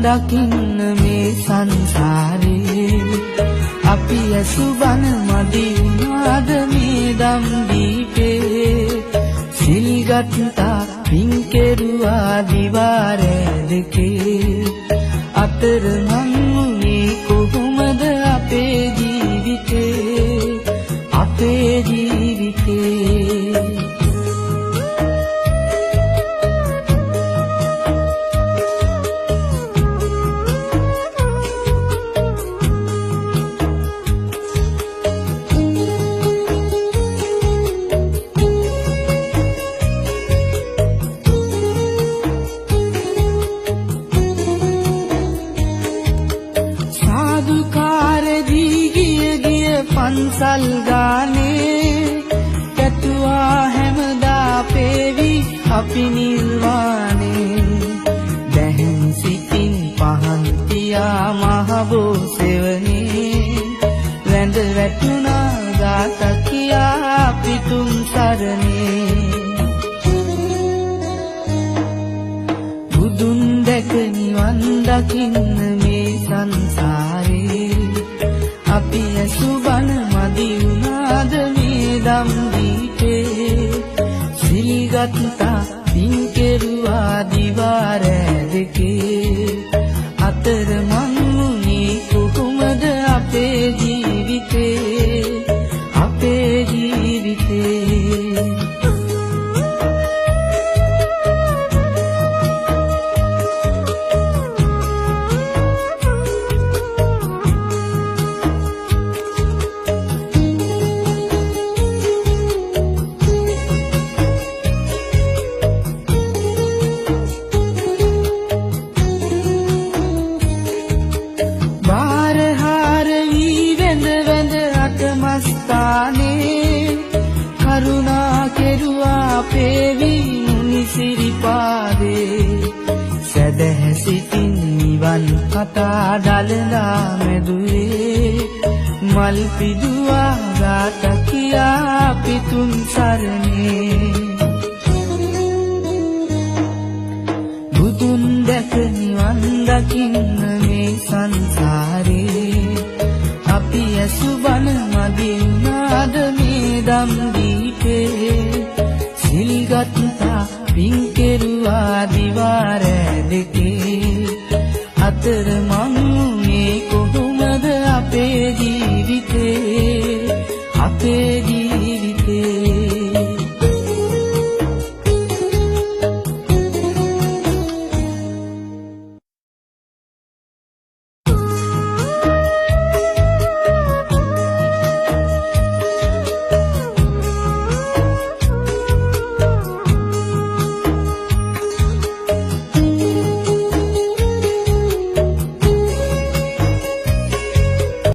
දකින්න මේ සංසාරේ අපි ඇසුබන මදි වුණාද මේ දම් දීපේ සිල්ගත්තා පින් කෙරුවා දිවාරේ දෙකේ අතරමං වුණේ කොහොමද අපේ ජීවිතේ පන්සල් ගානේ කැටුවා හැමදා පේවි අපි නිර්වාණේ දැහැන් සිතින් පහන් තියා මහබෝ සෙවනේ වැඳ වැටුණා ගාත කියා පිටුම් සරණේ බුදුන් දැක නිවන් දකින්න මේ සංසාරේ අපි ඇසුබන මදි වුණාද මේ දම් දීපේ සිල්ගත්තා පින් කෙරුවා දිවාරෑ දෙකේ අතරමං වුණේ කොහොමද අපේ ජීවිතේ කරුණා කෙරුවා පේවි මුනිසිරිපාදේ සැදැහැ සිතින් නිවන් කතා දළදා මැදුවේ මල් පිදුවා ගාත කියා පිතුම් සරණේ බුදුන් දැක නිවන් දකින්න මේ සංසාරේ අපි ඇසුබන මදි වුණාද මේ දම් දීපේ සිල්ගත්තා පින් කෙරුවා දිවාරෑ දෙකේ අතරමං